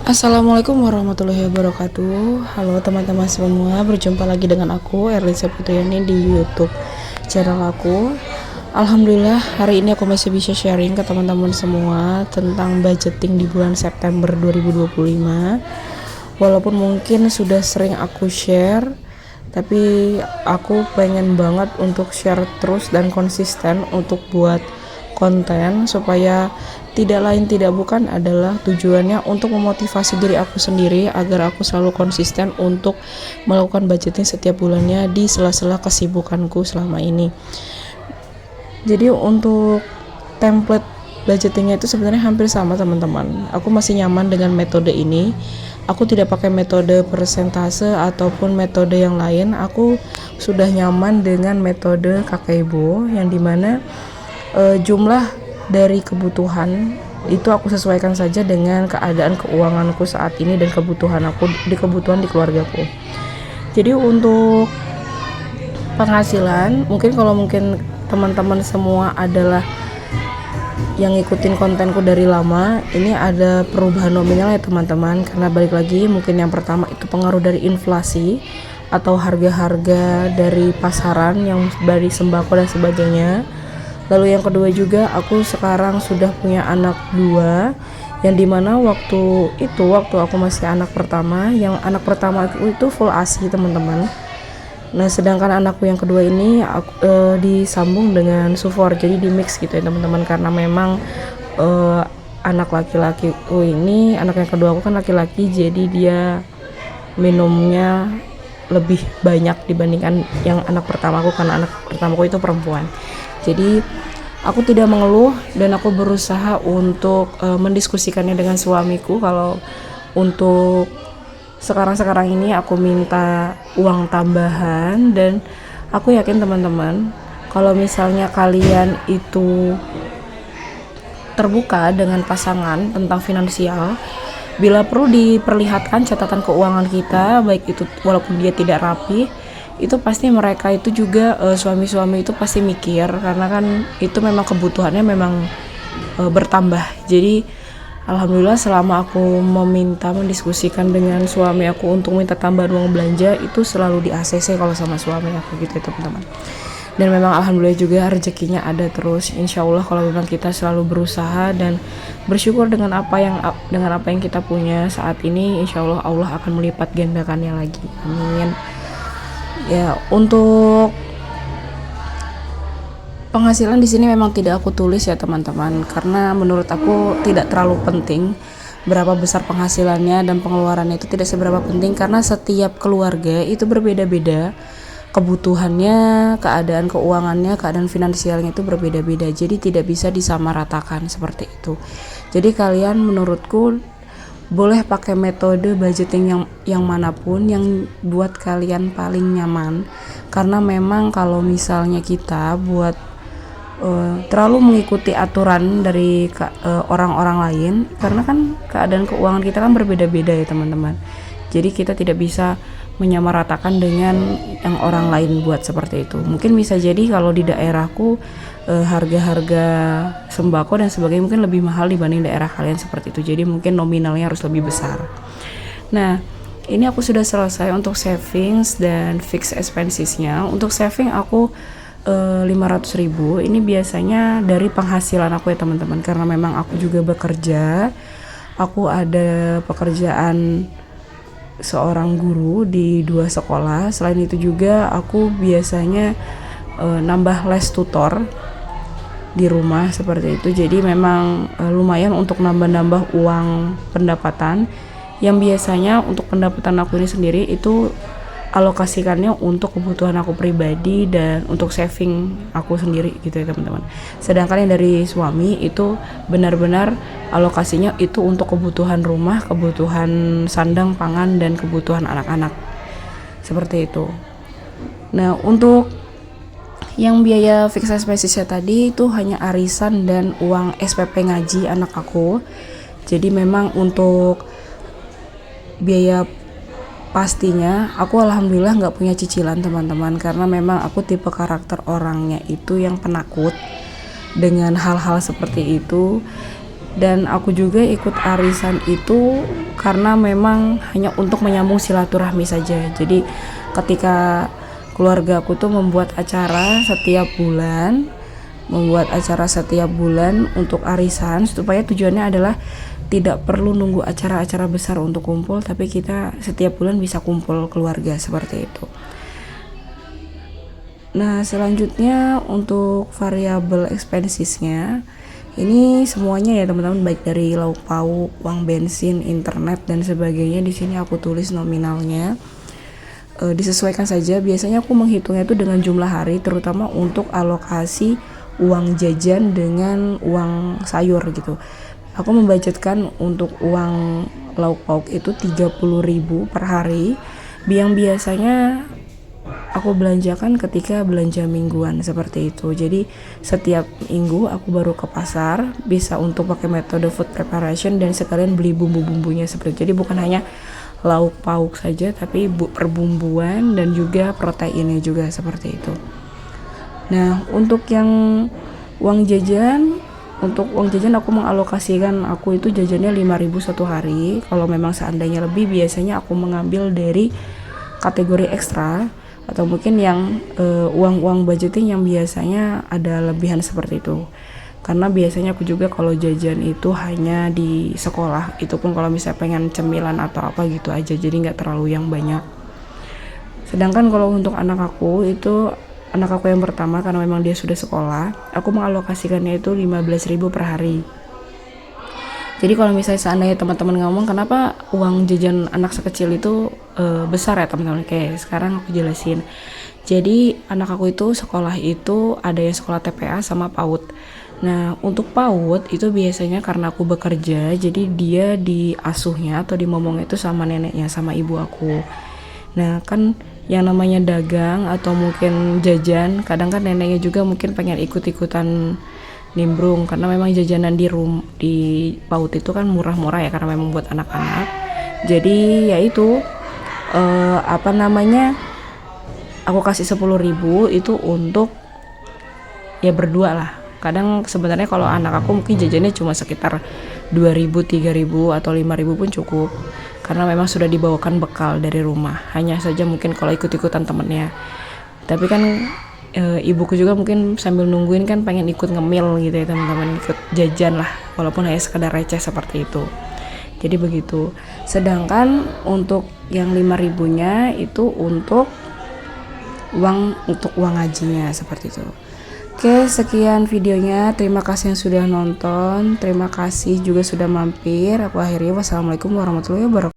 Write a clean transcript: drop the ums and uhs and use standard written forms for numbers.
Assalamualaikum warahmatullahi wabarakatuh. Halo teman-teman semua, berjumpa lagi dengan aku Erlisa Putriani di YouTube channel aku. Alhamdulillah hari ini aku masih bisa sharing ke teman-teman semua tentang budgeting di bulan September 2025. Walaupun mungkin sudah sering aku share, tapi aku pengen banget untuk share terus dan konsisten untuk buat konten supaya tidak lain tidak bukan adalah tujuannya untuk memotivasi diri aku sendiri agar aku selalu konsisten untuk melakukan budgeting setiap bulannya di sela-sela kesibukanku selama ini. Jadi untuk template budgetingnya itu sebenarnya hampir sama teman-teman. Aku masih nyaman dengan metode ini. Aku tidak pakai metode persentase ataupun metode yang lain. Aku sudah nyaman dengan metode Kakeibo yang dimana jumlah dari kebutuhan itu aku sesuaikan saja dengan keadaan keuanganku saat ini dan kebutuhan di keluargaku. Jadi untuk penghasilan, mungkin teman-teman semua adalah yang ngikutin kontenku dari lama, ini ada perubahan nominal ya teman-teman, karena balik lagi mungkin yang pertama itu pengaruh dari inflasi atau harga-harga dari pasaran yang dari sembako dan sebagainya. Lalu yang kedua juga aku sekarang sudah punya anak dua, yang dimana waktu aku masih anak pertama, yang anak pertama itu full ASI teman-teman. Nah sedangkan anakku yang kedua ini aku disambung dengan sufor, jadi di mix gitu ya teman-teman, karena memang anak laki-laki ini, anak yang kedua aku kan laki-laki, jadi dia minumnya lebih banyak dibandingkan yang anak pertamaku, karena anak pertamaku itu perempuan. Jadi aku tidak mengeluh dan aku berusaha untuk mendiskusikannya dengan suamiku kalau untuk sekarang ini aku minta uang tambahan. Dan aku yakin teman-teman, kalau misalnya kalian itu terbuka dengan pasangan tentang finansial, bila perlu diperlihatkan catatan keuangan kita, baik itu walaupun dia tidak rapi, itu pasti mereka itu juga suami-suami itu pasti mikir, karena kan itu memang kebutuhannya memang bertambah. Jadi alhamdulillah selama aku mendiskusikan dengan suami aku untuk minta tambahan uang belanja, itu selalu di ACC kalau sama suami aku gitu ya teman-teman. Dan memang alhamdulillah juga rezekinya ada terus, insya Allah kalau memang kita selalu berusaha dan bersyukur dengan apa yang kita punya saat ini, insya Allah Allah akan melipat gandakannya lagi, amin. Ya, untuk penghasilan di sini memang tidak aku tulis ya teman-teman, karena menurut aku tidak terlalu penting berapa besar penghasilannya, dan pengeluarannya itu tidak seberapa penting karena setiap keluarga itu berbeda-beda kebutuhannya, keadaan keuangannya, keadaan finansialnya itu berbeda-beda, jadi tidak bisa disamaratakan seperti itu. Jadi kalian menurutku boleh pakai metode budgeting yang manapun yang buat kalian paling nyaman, karena memang kalau misalnya kita buat terlalu mengikuti aturan dari orang-orang lain, karena kan keadaan keuangan kita kan berbeda-beda ya teman-teman, jadi kita tidak bisa menyamaratakan dengan yang orang lain buat seperti itu. Mungkin bisa jadi kalau di daerahku harga-harga sembako dan sebagainya mungkin lebih mahal dibanding daerah kalian seperti itu, jadi mungkin nominalnya harus lebih besar. Nah ini aku sudah selesai untuk savings dan fixed expensesnya. Untuk saving aku 500.000 ini biasanya dari penghasilan aku ya teman-teman, karena memang aku juga bekerja, aku ada pekerjaan seorang guru di 2 sekolah. Selain itu juga aku biasanya nambah les tutor di rumah seperti itu, jadi memang lumayan untuk nambah-nambah uang pendapatan, yang biasanya untuk pendapatan aku ini sendiri itu alokasikannya untuk kebutuhan aku pribadi dan untuk saving aku sendiri gitu ya teman-teman. Sedangkan yang dari suami itu benar-benar alokasinya itu untuk kebutuhan rumah, kebutuhan sandang pangan, dan kebutuhan anak-anak seperti itu. Nah untuk yang biaya fixed expensesnya tadi itu hanya arisan dan uang SPP ngaji anak aku. Jadi memang untuk biaya pastinya aku alhamdulillah nggak punya cicilan teman-teman, karena memang aku tipe karakter orangnya itu yang penakut dengan hal-hal seperti itu. Dan aku juga ikut arisan itu karena memang hanya untuk menyambung silaturahmi saja. Jadi ketika keluarga aku tuh membuat acara setiap bulan untuk arisan, supaya tujuannya adalah tidak perlu nunggu acara-acara besar untuk kumpul, tapi kita setiap bulan bisa kumpul keluarga seperti itu. Nah, selanjutnya untuk variabel expensesnya, ini semuanya ya teman-teman, baik dari lauk pauk, uang bensin, internet dan sebagainya. Di sini aku tulis nominalnya. Disesuaikan saja. Biasanya aku menghitungnya itu dengan jumlah hari, terutama untuk alokasi uang jajan dengan uang sayur gitu. Aku membudgetkan untuk uang lauk pauk itu 30.000 per hari, yang biasanya aku belanjakan ketika belanja mingguan seperti itu. Jadi setiap minggu aku baru ke pasar, bisa untuk pakai metode food preparation dan sekalian beli bumbu-bumbunya seperti itu. Jadi bukan hanya lauk pauk saja, tapi perbumbuan dan juga proteinnya juga seperti itu. Nah, untuk uang jajan aku mengalokasikan, aku itu jajannya 5.000 satu hari. Kalau memang seandainya lebih, biasanya aku mengambil dari kategori ekstra atau mungkin yang uang budgeting yang biasanya ada lebihan seperti itu. Karena biasanya aku juga kalau jajan itu hanya di sekolah, itu pun kalau misalnya pengen cemilan atau apa gitu aja, jadi nggak terlalu yang banyak. Sedangkan kalau untuk anak aku yang pertama, karena memang dia sudah sekolah, aku mengalokasikannya itu 15.000 per hari. Jadi kalau misalnya seandainya teman-teman ngomong kenapa uang jajan anak sekecil itu besar ya teman-teman, kayak sekarang aku jelasin. Jadi anak aku itu sekolah itu ada yang sekolah TPA sama PAUD. Nah, untuk PAUD itu biasanya karena aku bekerja, jadi dia diasuhnya atau dimomong itu sama neneknya, sama ibu aku. Nah, kan yang namanya dagang atau mungkin jajan, kadang kan neneknya juga mungkin pengen ikut-ikutan nimbrung, karena memang jajanan di PAUD itu kan murah-murah ya, karena memang buat anak-anak. Jadi ya itu aku kasih 10.000 itu untuk ya berdua lah. Kadang sebenarnya kalau anak aku mungkin jajannya cuma sekitar 2.000, 3.000 atau 5.000 pun cukup, karena memang sudah dibawakan bekal dari rumah. Hanya saja mungkin kalau ikut-ikutan temennya. Tapi kan ibuku juga mungkin sambil nungguin kan pengen ikut ngemil gitu ya teman-teman, ikut jajan lah, walaupun hanya sekedar receh seperti itu. Jadi begitu. Sedangkan untuk yang 5.000-nya itu untuk uang ngajinya seperti itu. Oke, sekian videonya. Terima kasih yang sudah nonton. Terima kasih juga sudah mampir. Aku akhiri. Wassalamualaikum warahmatullahi wabarakatuh.